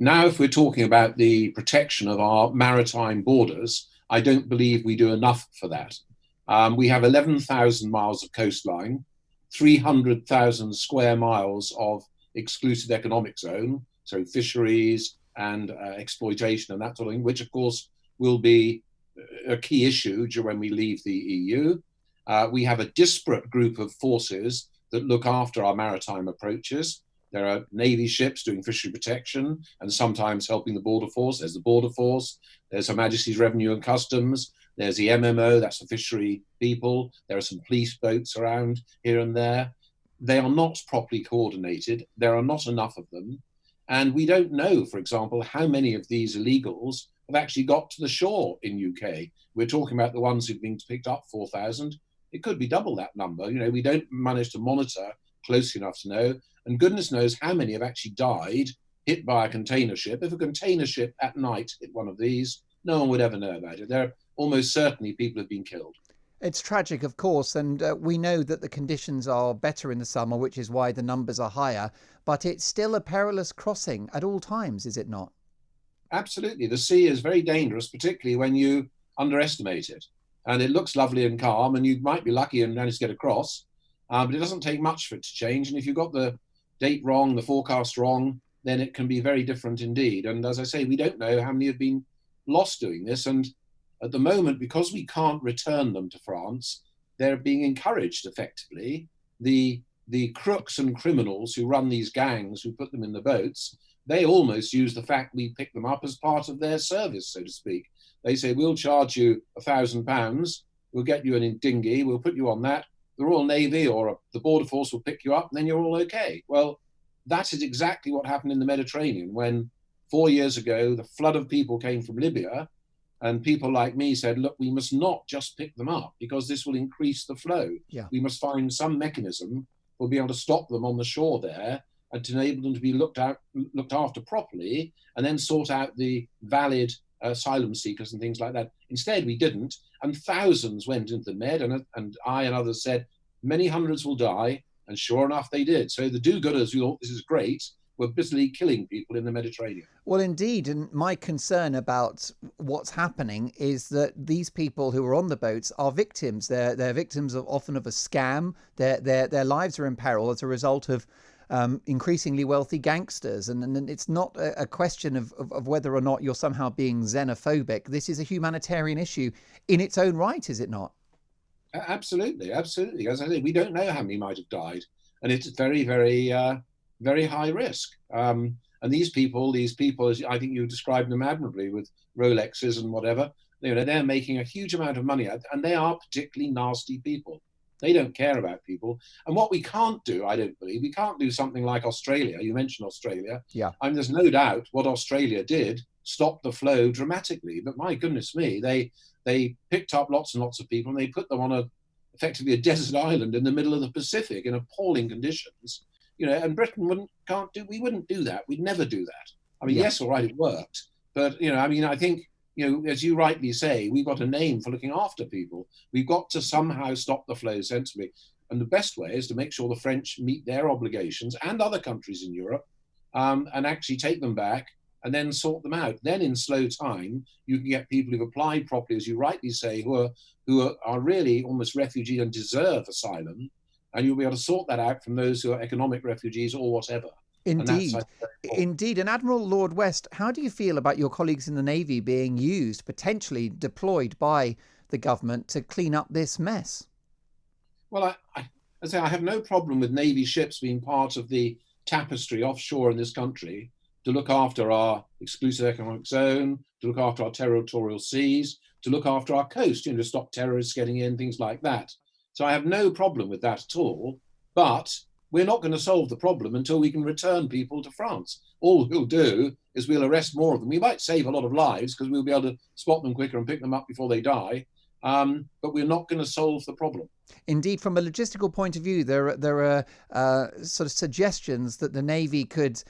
Now, if we're talking about the protection of our maritime borders, I don't believe we do enough for that. We have 11,000 miles of coastline, 300,000 square miles of exclusive economic zone, so fisheries and exploitation and that sort of thing, which of course will be a key issue when we leave the EU. We have a disparate group of forces that look after our maritime approaches. There are Navy ships doing fishery protection and sometimes helping the border force. There's the border force. There's Her Majesty's Revenue and Customs. There's the MMO, that's the fishery people. There are some police boats around here and there. They are not properly coordinated. There are not enough of them. And we don't know, for example, how many of these illegals have actually got to the shore in UK. We're talking about the ones who've been picked up, 4,000. It could be double that number. We don't manage to monitor closely enough to know. And goodness knows how many have actually died hit by a container ship. If a container ship at night hit one of these, no one would ever know about it. There are almost certainly people have been killed. It's tragic, of course, and we know that the conditions are better in the summer, which is why the numbers are higher. But it's still a perilous crossing at all times, is it not? Absolutely. The sea is very dangerous, particularly when you underestimate it. And it looks lovely and calm, and you might be lucky and manage to get across. But it doesn't take much for it to change. And if you've got the date wrong, the forecast wrong, then it can be very different indeed. And as I say, we don't know how many have been lost doing this. And at the moment, because we can't return them to France, they're being encouraged effectively. The crooks and criminals who run these gangs, who put them in the boats, they almost use the fact we pick them up as part of their service, so to speak. They say, we'll charge you £1,000, we'll get you in a dinghy, we'll put you on that. The Royal Navy or the Border Force will pick you up, and then you're all okay. Well, that is exactly what happened in the Mediterranean when 4 years ago, the flood of people came from Libya, and people like me said, look, we must not just pick them up because this will increase the flow. Yeah. We must find some mechanism for being able to stop them on the shore there and to enable them to be looked after properly, and then sort out the valid asylum seekers and things like that. Instead, we didn't, and thousands went into the Med, and I and others said many hundreds will die, and sure enough, they did. So the do-gooders who thought this is great were busily killing people in the Mediterranean. Well, indeed, and my concern about what's happening is that these people who are on the boats are victims. They're victims of often of a scam. Their lives are in peril as a result of increasingly wealthy gangsters. And it's not a question of whether or not you're somehow being xenophobic. This is a humanitarian issue in its own right, is it not? Absolutely, absolutely. As I say, we don't know how many might have died, and it's very, very high risk. And these people, as I think you described them admirably with Rolexes and whatever, they're making a huge amount of money, and they are particularly nasty people. They don't care about people. And what we can't do, I don't believe, we can't do something like Australia. You mentioned Australia. Yeah. I mean, there's no doubt what Australia did stopped the flow dramatically. But my goodness me, they picked up lots and lots of people and they put them on effectively a desert island in the middle of the Pacific in appalling conditions. And Britain we wouldn't do that. We'd never do that. I mean, yes, all right, it worked. But, I think, as you rightly say, we've got a name for looking after people. We've got to somehow stop the flow sensibly. And the best way is to make sure the French meet their obligations and other countries in Europe and actually take them back and then sort them out. Then in slow time, you can get people who've applied properly, as you rightly say, who are really almost refugees and deserve asylum. And you'll be able to sort that out from those who are economic refugees or whatever. Indeed. Indeed. And Admiral Lord West, how do you feel about your colleagues in the Navy being used, potentially deployed by the government to clean up this mess? Well, I have no problem with Navy ships being part of the tapestry offshore in this country to look after our exclusive economic zone, to look after our territorial seas, to look after our coast, to stop terrorists getting in, things like that. So I have no problem with that at all. But we're not going to solve the problem until we can return people to France. All we'll do is we'll arrest more of them. We might save a lot of lives because we'll be able to spot them quicker and pick them up before they die. But we're not going to solve the problem. Indeed, from a logistical point of view, there are sort of suggestions that the Navy could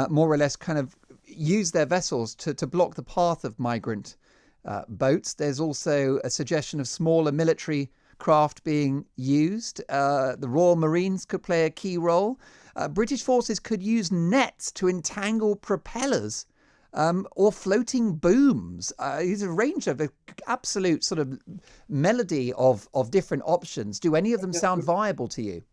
more or less kind of use their vessels to block the path of migrant boats. There's also a suggestion of smaller military craft being used. The Royal Marines could play a key role. British forces could use nets to entangle propellers or floating booms. There's a range of absolute sort of melody of different options. Do any of them sound viable to you?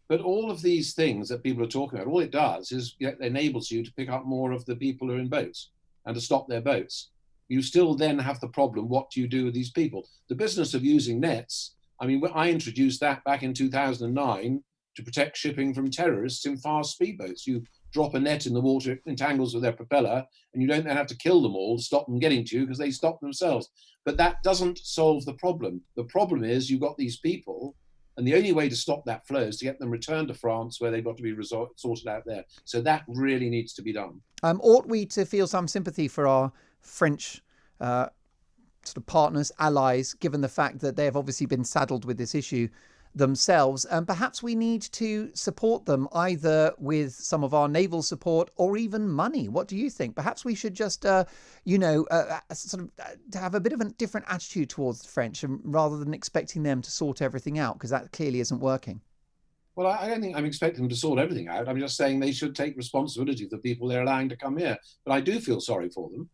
But all of these things that people are talking about, all it does is it enables you to pick up more of the people who are in boats and to stop their boats. You still then have the problem, what do you do with these people? The business of using nets, I mean, I introduced that back in 2009 to protect shipping from terrorists in fast speedboats. You drop a net in the water, it entangles with their propeller, and you don't then have to kill them all to stop them getting to you because they stop themselves. But that doesn't solve the problem. The problem is you've got these people, and the only way to stop that flow is to get them returned to France where they've got to be sorted out there. So that really needs to be done. Ought we to feel some sympathy for our French sort of partners, allies, given the fact that they have obviously been saddled with this issue themselves? And perhaps we need to support them either with some of our naval support or even money. What do you think? Perhaps we should just, sort of have a bit of a different attitude towards the French, and rather than expecting them to sort everything out, because that clearly isn't working. Well, I don't think I'm expecting them to sort everything out. I'm just saying they should take responsibility for the people they're allowing to come here. But I do feel sorry for them.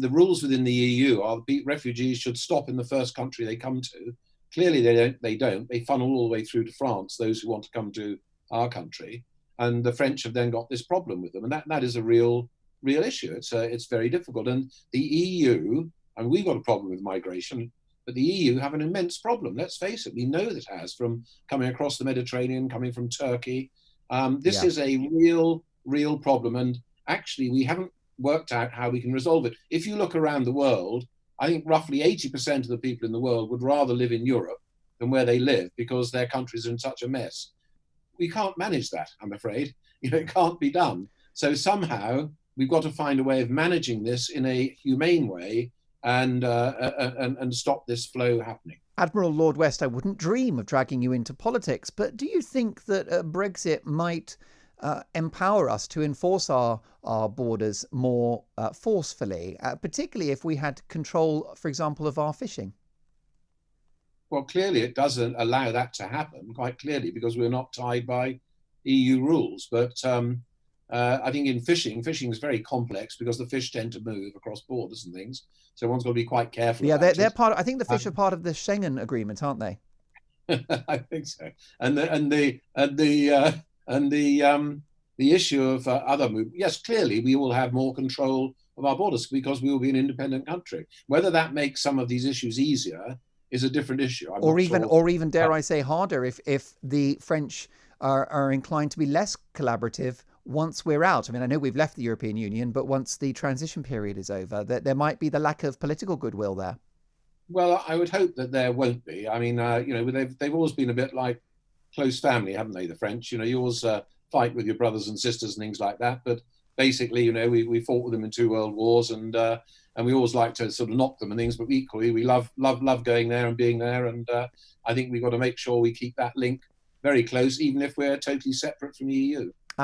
The rules within the EU are refugees should stop in the first country they come to. Clearly, they don't. They funnel all the way through to France, those who want to come to our country. And the French have then got this problem with them. And that is a real issue. It's very difficult. And the EU, and we've got a problem with migration, but the EU have an immense problem. Let's face it, we know that it has, from coming across the Mediterranean, coming from Turkey. This is a real problem. And actually, we haven't worked out how we can resolve it. If you look around the world, I think roughly 80% of the people in the world would rather live in Europe than where they live because their countries are in such a mess. We can't manage that, I'm afraid. It can't be done. So somehow we've got to find a way of managing this in a humane way and stop this flow happening. Admiral Lord West, I wouldn't dream of dragging you into politics, but do you think that Brexit might empower us to enforce our borders more forcefully, particularly if we had control, for example, of our fishing? Well, clearly it doesn't allow that to happen, quite clearly, because we're not tied by EU rules. But I think in fishing is very complex because the fish tend to move across borders and things. So one's got to be quite careful. Yeah, they're part of, I think the fish are part of the Schengen agreement, aren't they? I think so. And the issue of other movement, yes, clearly we will have more control of our borders because we will be an independent country. Whether that makes some of these issues easier is a different issue. Or even, dare I say, harder if the French are inclined to be less collaborative once we're out. I mean, I know we've left the European Union, but once the transition period is over, that there might be the lack of political goodwill there. Well, I would hope that there won't be. I mean, they've always been a bit like close family, haven't they, the French? You always fight with your brothers and sisters and things like that. But basically, we fought with them in 2 world wars, and we always like to sort of knock them and things. But equally, we love going there and being there. And I think we've got to make sure we keep that link very close, even if we're totally separate from the EU.